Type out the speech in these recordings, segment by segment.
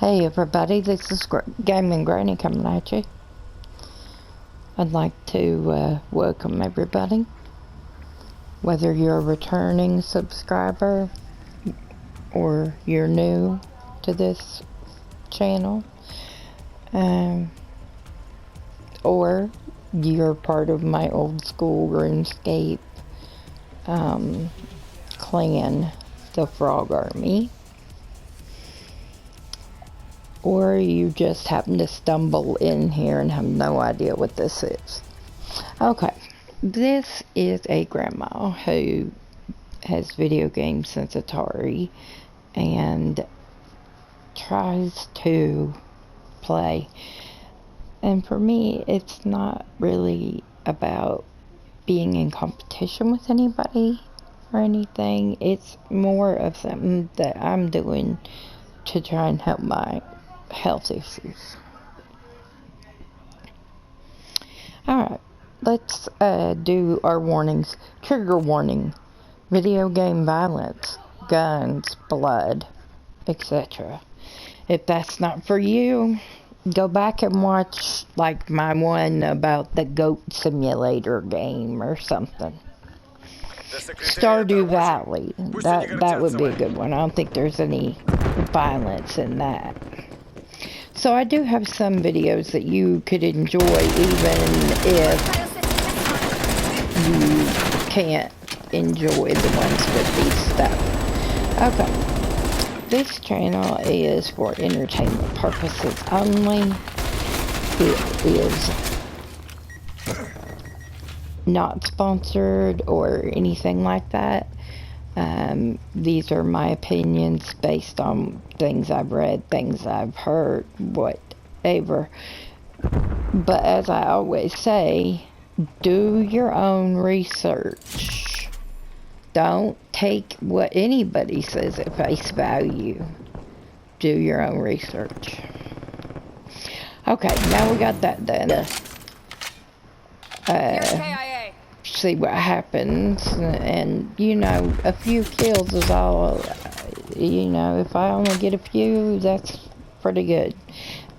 Hey everybody, this is Gaming Granny coming at you. I'd like to welcome everybody, whether you're a returning subscriber or you're new to this channel, or you're part of my old school RuneScape clan, the Frog Army. Or you just happen to stumble in here and have no idea what this is. Okay, this is a grandma who has video games since Atari and tries to play. And for me, it's not really about being in competition with anybody or anything. It's more of something that I'm doing to try and help my health issues. Alright, let's do our warnings. Trigger warning: video game violence, guns, blood, etc. If that's not for you, go back and watch like my one about the goat simulator game or something. Stardew Valley, that would be a good one. I don't think there's any violence in that. So I do have some videos that you could enjoy even if you can't enjoy the ones with these stuff. Okay, this channel is for entertainment purposes only. It is not sponsored or anything like that. These are my opinions based on things I've read, things I've heard, whatever. But as I always say, do your own research. Don't take what anybody says at face value. Do your own research. Okay, now we got that done. See what happens, and you know, a few kills is all, you know, if I only get a few, that's pretty good.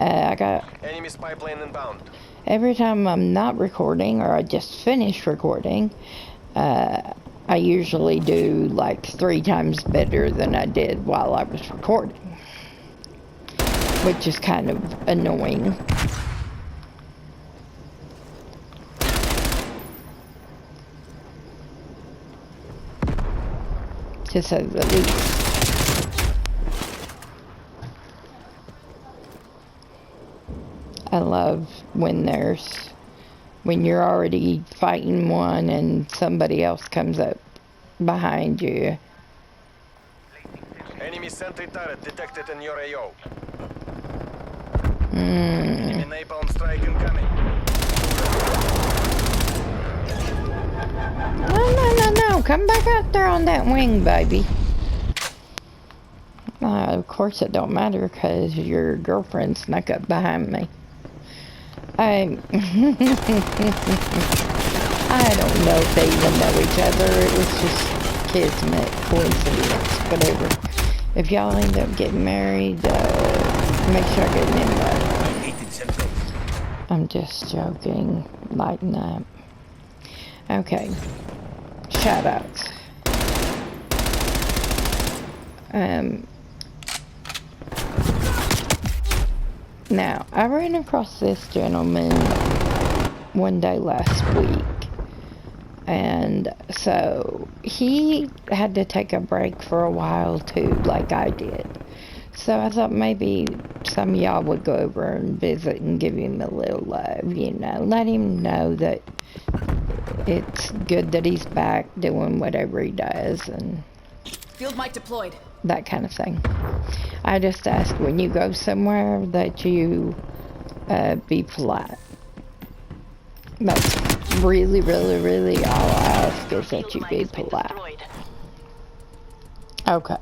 I got enemy spy plane inbound. Every time I'm not recording or I just finished recording, I usually do like 3 times better than I did while I was recording, which is kind of annoying. To say the least. I love when you're already fighting one and somebody else comes up behind you. Enemy sentry turret detected in your AO. Enemy napalm strike incoming. No, come back out there on that wing, baby. Of course it don't matter because your girlfriend snuck up behind me. I don't know if they even know each other. It was just kismet, coincidence, whatever. If y'all end up getting married, make sure I get an invite. I'm just joking. Lighten up. Okay. Shoutouts. Now, I ran across this gentleman one day last week, and so he had to take a break for a while too, like I did. So I thought maybe some of y'all would go over and visit and give him a little love, you know, let him know that it's good that he's back doing whatever he does and field mic deployed. That kind of thing. I just ask when you go somewhere that you be polite. That's really all I ask is that you be polite. Okay.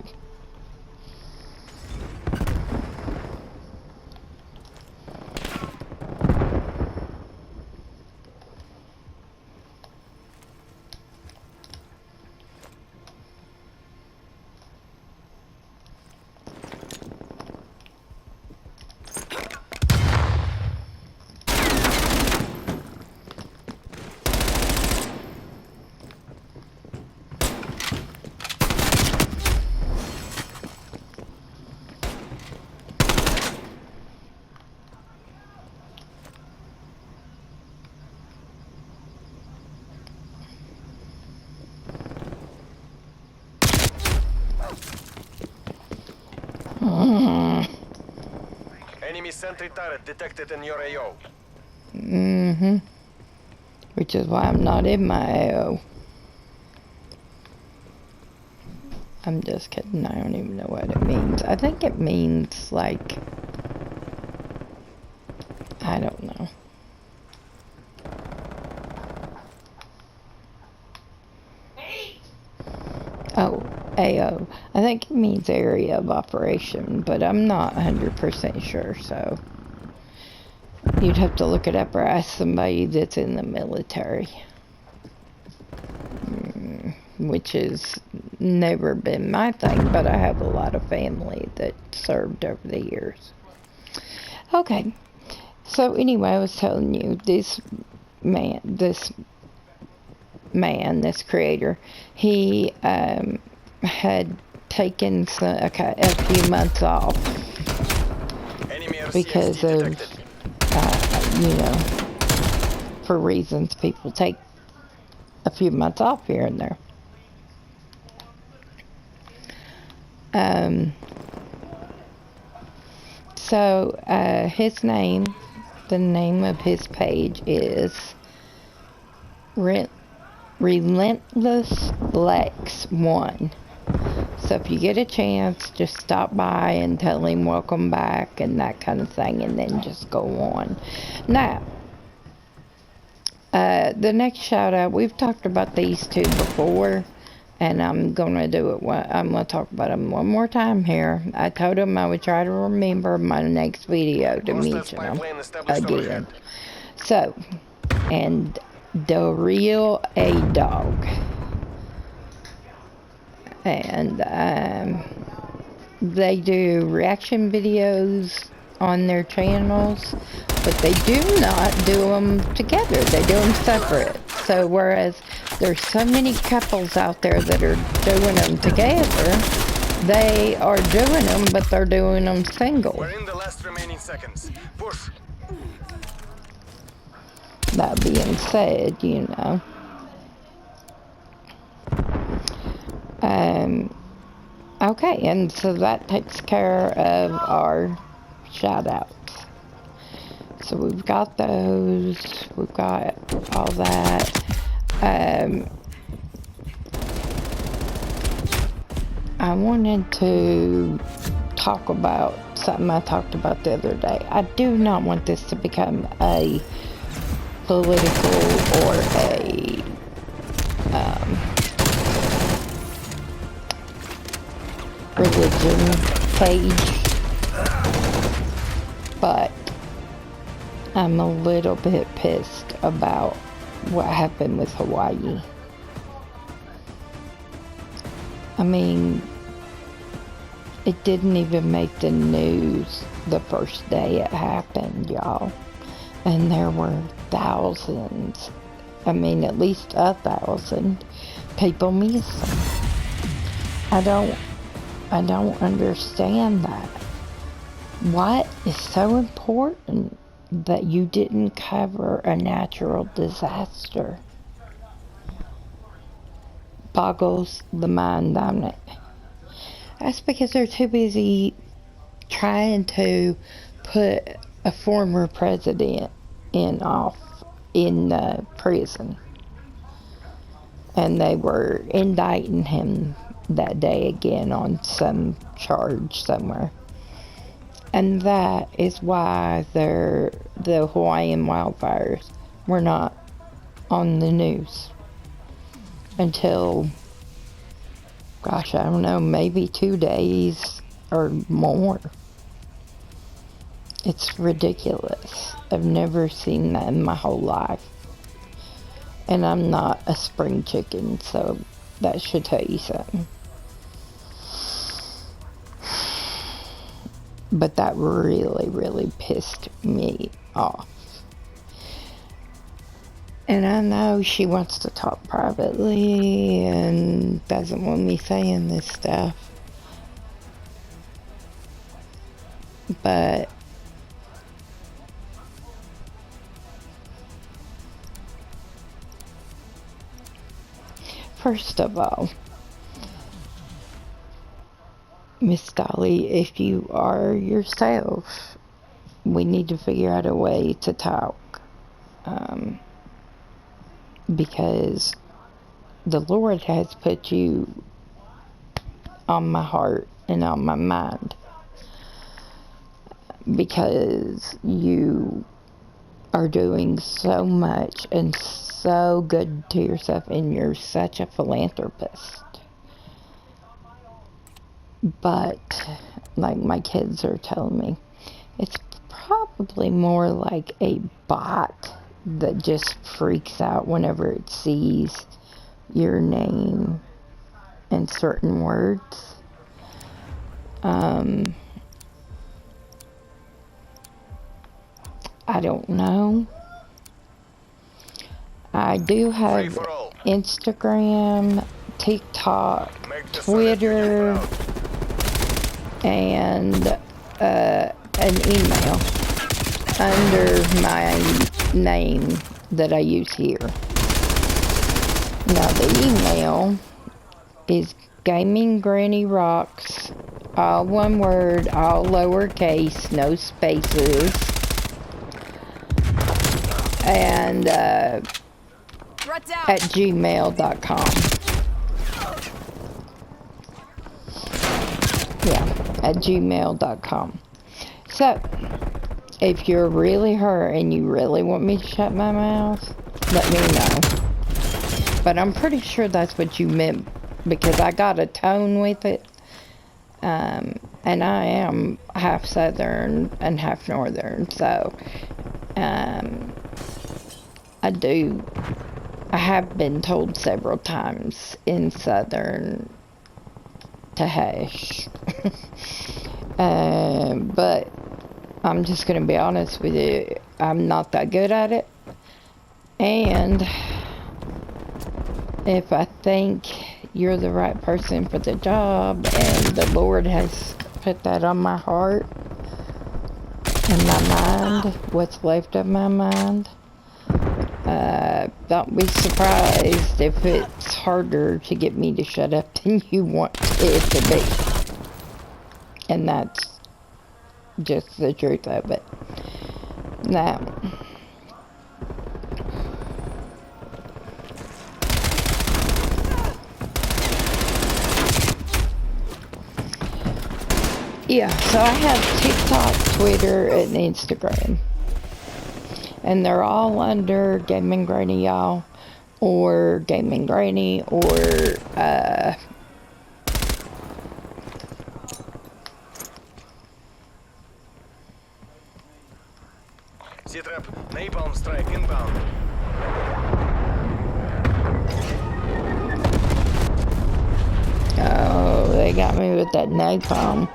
Enemy sentry turret detected in your AO. Mm-hmm. Which is why I'm not in my AO. I'm just kidding. I don't even know what it means. I think it means, like, I don't know. Oh, AO. I think it means area of operation, but I'm not 100% sure, so you'd have to look it up or ask somebody that's in the military. Which has never been my thing, but I have a lot of family that served over the years. Okay, so anyway, I was telling you, this creator, he had taken a few months off because of, you know, for reasons people take a few months off here and there. So his name, the name of his page is Relentless Lex 1. So if you get a chance, just stop by and tell him welcome back and that kind of thing, and then just go on. Now, the next shout out, we've talked about these two before, and I'm gonna do it. I'm gonna talk about them one more time here. I told him I would try to remember my next video to mention them again. So, and the real A-Dog, and they do reaction videos on their channels, but they do not do them together. They do them separate. So whereas there's so many couples out there that are doing them together, they are doing them, but they're doing them single. We're in the last remaining seconds. Push. That being said, you know, okay, and so that takes care of our shout outs. So we've got those, we've got all that. I wanted to talk about something I talked about the other day. I do not want this to become a political or a religion page, but I'm a little bit pissed about what happened with Hawaii. I mean, it didn't even make the news the first day it happened, y'all. And there were thousands, I mean at least 1,000 people missing. I don't understand that. What is so important that you didn't cover a natural disaster? Boggles the mind on it. That's because they're too busy trying to put a former president in prison. And they were indicting him that day again on some charge somewhere. And that is why the Hawaiian wildfires were not on the news until, gosh, I don't know, maybe 2 days or more. It's ridiculous. I've never seen that in my whole life. And I'm not a spring chicken, so that should tell you something. But that really, really pissed me off. And I know she wants to talk privately and doesn't want me saying this stuff. But first of all, Miss Dolly, if you are yourself, we need to figure out a way to talk. Because the Lord has put you on my heart and on my mind. Because you are doing so much and so good to yourself, and you're such a philanthropist. But, like my kids are telling me, it's probably more like a bot that just freaks out whenever it sees your name and certain words. I don't know. I do have Instagram, TikTok, Twitter, and an email under my name that I use here. Now the email is gaminggrannyrocks, all one word, all lowercase, no spaces, and at gmail.com. Yeah, at gmail.com. So, if you're really hurt and you really want me to shut my mouth, let me know. But I'm pretty sure that's what you meant, because I got a tone with it. And I am half Southern and half Northern, so I have been told several times in Southern to hush. But I'm just going to be honest with you, I'm not that good at it. And if I think you're the right person for the job and the Lord has put that on my heart and my mind, what's left of my mind, don't be surprised if it's harder to get me to shut up than you want it to be. And that's just the truth of it. Now, yeah, so I have TikTok, Twitter, and Instagram. And they're all under Gaming Granny, y'all. Or Gaming Granny, or, Z-trap, napalm strike inbound. oh, they got me with that napalm.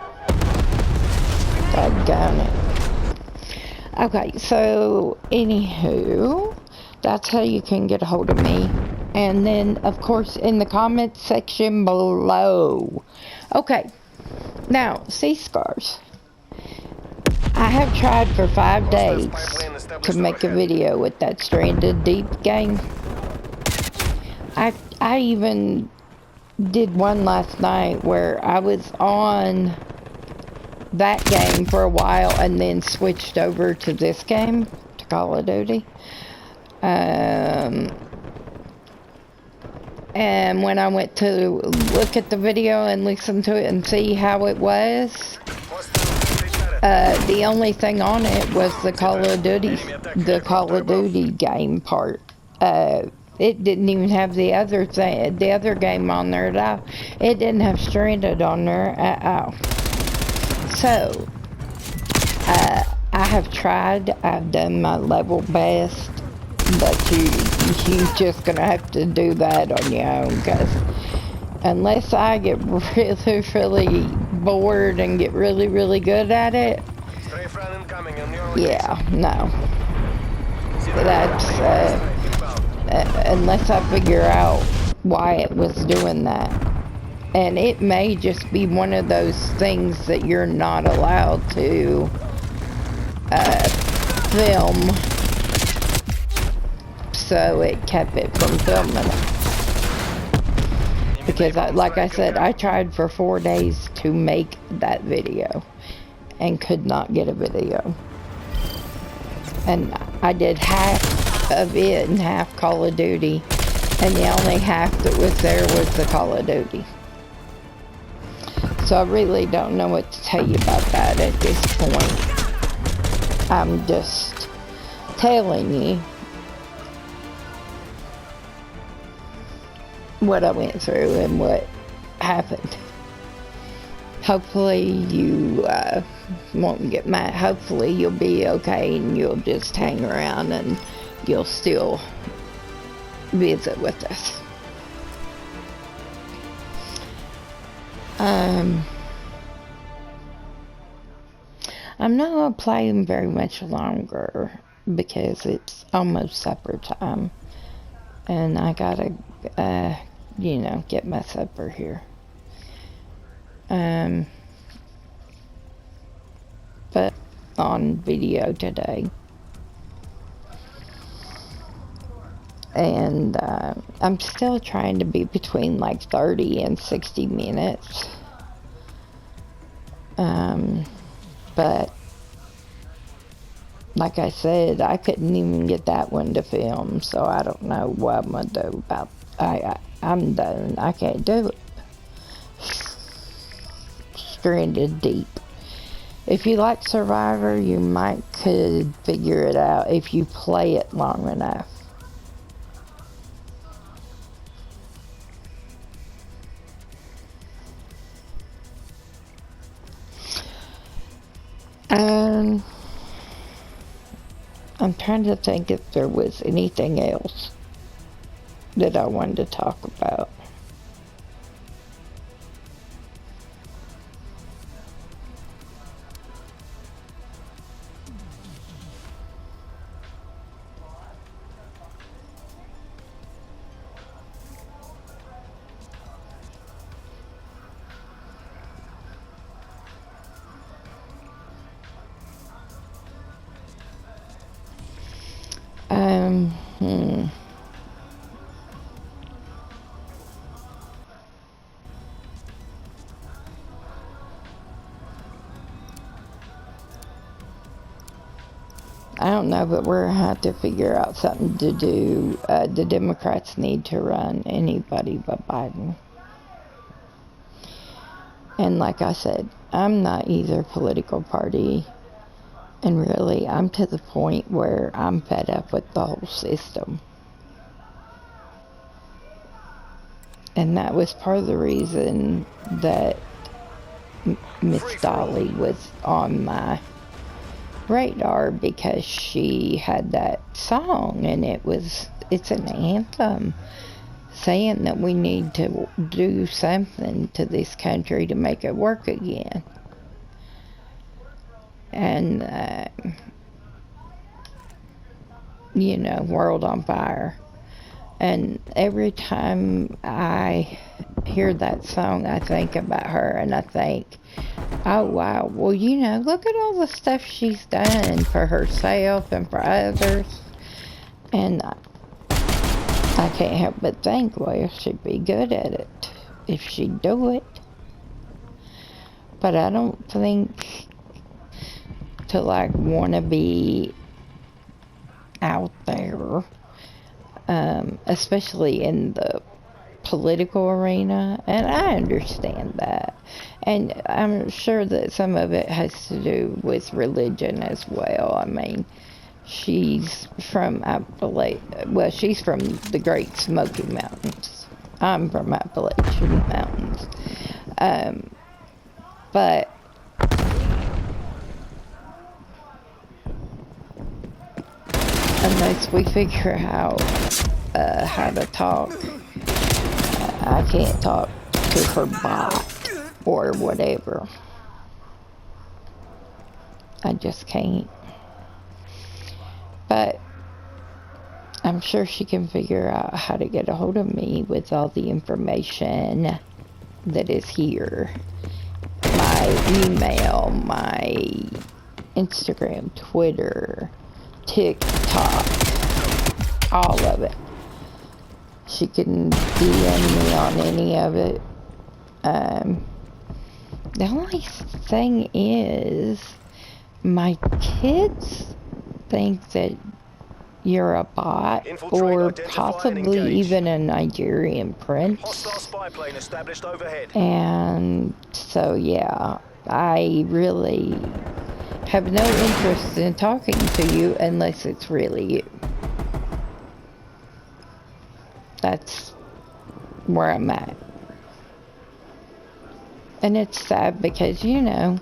Doggone it. Okay, so, anywho, that's how you can get a hold of me. And then, of course, in the comment section below. Okay, now, sea scars. I have tried for 5 days to make a video with that Stranded Deep game. I even did one last night where I was on that game for a while and then switched over to this game, to Call of Duty. And when I went to look at the video and listen to it and see how it was, the only thing on it was the Call of Duty game part. It didn't even have the other game on there at all. It didn't have Stranded on there at all. So, I have tried. I've done my level best, but you just gonna have to do that on your own, because unless I get really, really bored and get really, really good at it, yeah, no. That's, unless I figure out why it was doing that. And it may just be one of those things that you're not allowed to film, so it kept it from filming it. because like I said, I tried for 4 days to make that video and could not get a video. And I did half of it and half Call of Duty, and the only half that was there was the Call of Duty. So I really don't know what to tell you about that at this point. I'm just telling you what I went through and what happened. Hopefully you won't get mad. Hopefully you'll be okay and you'll just hang around and you'll still visit with us. I'm not going to play them very much longer because it's almost supper time. And I gotta, you know, get my supper here. But on video today. And I'm still trying to be between like 30 and 60 minutes. But like I said, I couldn't even get that one to film, so I don't know what I'm gonna do about. I'm done. I can't do it. Stranded deep. If you like Survivor, you might could figure it out if you play it long enough. I'm trying to think if there was anything else that I wanted to talk about. I don't know, but we're going to have to figure out something to do. The Democrats need to run anybody but Biden. And like I said, I'm not either political party. And really, I'm to the point where I'm fed up with the whole system. And that was part of the reason that Miss Dolly was on my radar, because she had that song, and it's an anthem saying that we need to do something to this country to make it work again. And you know, World on Fire. And every time I hear that song, I think about her, and I think, oh wow, well, you know, look at all the stuff she's done for herself and for others. And I can't help but think, well, she'd be good at it if she'd do it. But I don't think to like want to be out there, especially in the political arena, and I understand that, and I'm sure that some of it has to do with religion as well. I mean, she's from Appalachia. Well, she's from the Great Smoky Mountains. I'm from Appalachian Mountains, but unless we figure out how to talk, I can't talk to her bot or whatever. I just can't. But I'm sure she can figure out how to get a hold of me with all the information that is here. My email, my Instagram, Twitter, TikTok, all of it. she can DM me on any of it. The only thing is, my kids think that you're a bot, or possibly even a Nigerian prince. Hostile spy plane established overhead. And so, yeah, I really have no interest in talking to you unless it's really you. That's where I'm at. And it's sad because, you know,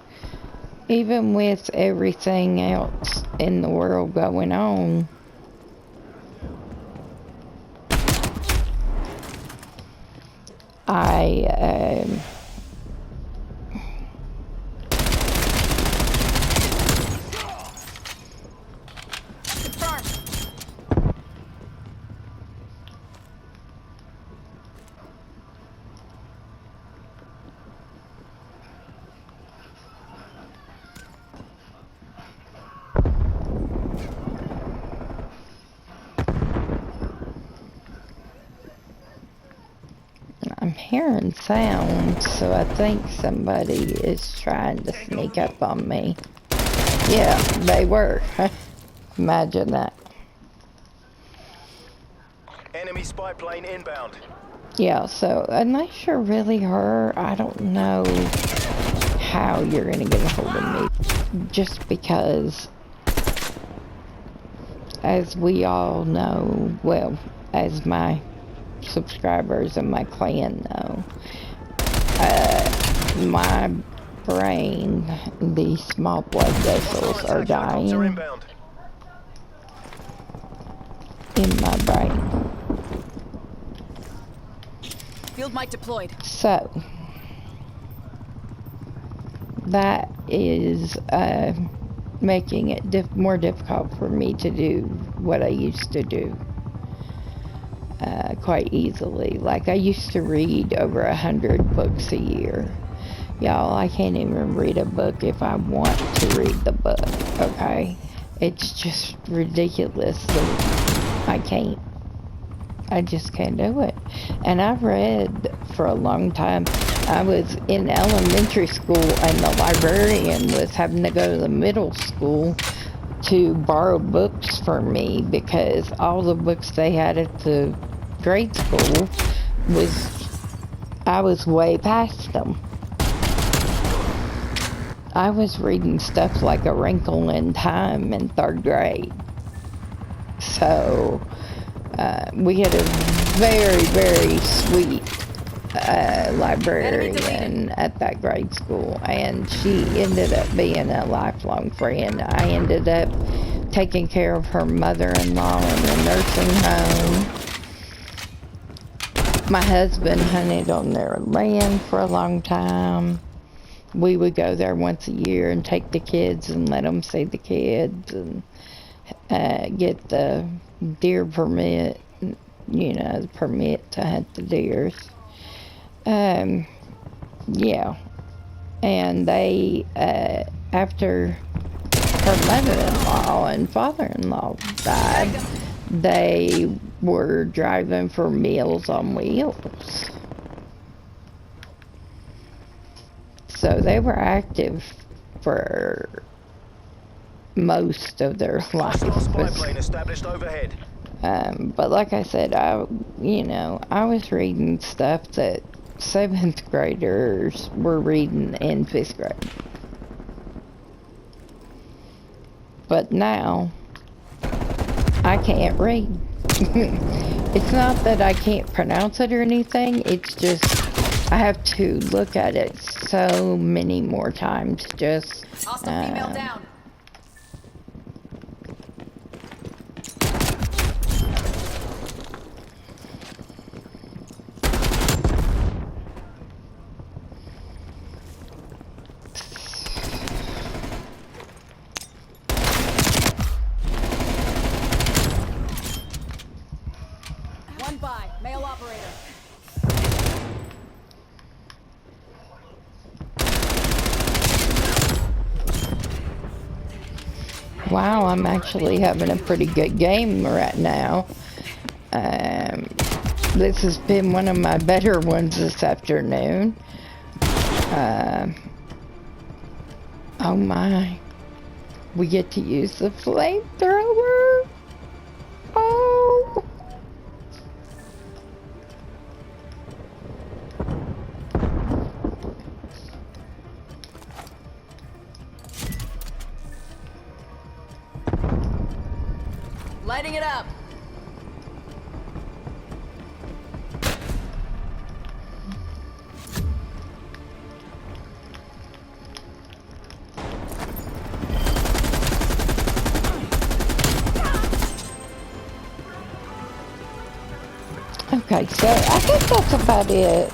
even with everything else in the world going on, I'm hearing sounds, so I think somebody is trying to sneak up on me. Yeah, they were. Imagine that. Enemy spy plane inbound. Yeah, so unless you're really her, I don't know how you're gonna get a hold of me. Just because, as we all know, well, as my subscribers and my clan know, my brain, these small blood vessels are dying in my brain. Field mic deployed. So that is making it more difficult for me to do what I used to do quite easily. Like, I used to read over 100 books a year. Y'all, I can't even read a book if I want to read the book, okay? It's just ridiculous that I can't. I just can't do it. And I've read for a long time. I was in elementary school and the librarian was having to go to the middle school to borrow books for me because all the books they had at the grade school I was way past them. I was reading stuff like A Wrinkle in Time in 3rd grade. So we had a very, very sweet librarian at that grade school, and she ended up being a lifelong friend. I ended up taking care of her mother-in-law in the nursing home. My husband hunted on their land for a long time. We would go there once a year and take the kids and let them see the kids and get the deer permit, you know, the permit to hunt the deers. Yeah. And they, after her mother-in-law and father-in-law died, they were driving for Meals on Wheels. So they were active for most of their life. Spy plane established overhead. But like I said, I was reading stuff that 7th graders were reading in 5th grade. But now, I can't read. It's not that I can't pronounce it or anything, it's just I have to look at it so many more times just... Hostile female down. One by, male operator. Wow, I'm actually having a pretty good game right now. This has been one of my better ones this afternoon. Oh my. We get to use the flamethrower. Oh. Lighting it up. Okay, so I think that's about it.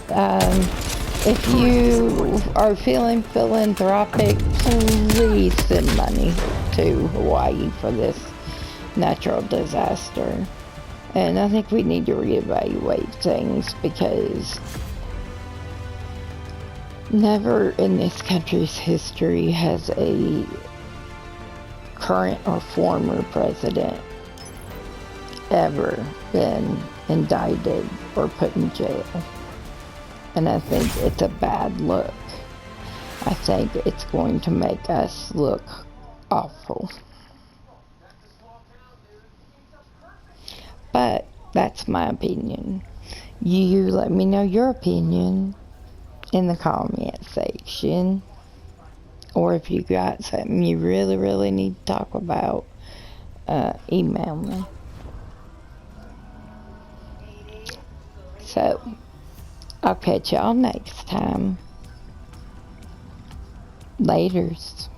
If you are feeling philanthropic, please send money to Hawaii for this natural disaster. And I think we need to reevaluate things because never in this country's history has a current or former president ever been indicted or put in jail. And I think it's a bad look. I think it's going to make us look awful. But that's my opinion. You let me know your opinion in the comment section. Or if you got something you really need to talk about, email me. So, I'll catch y'all next time. Laters.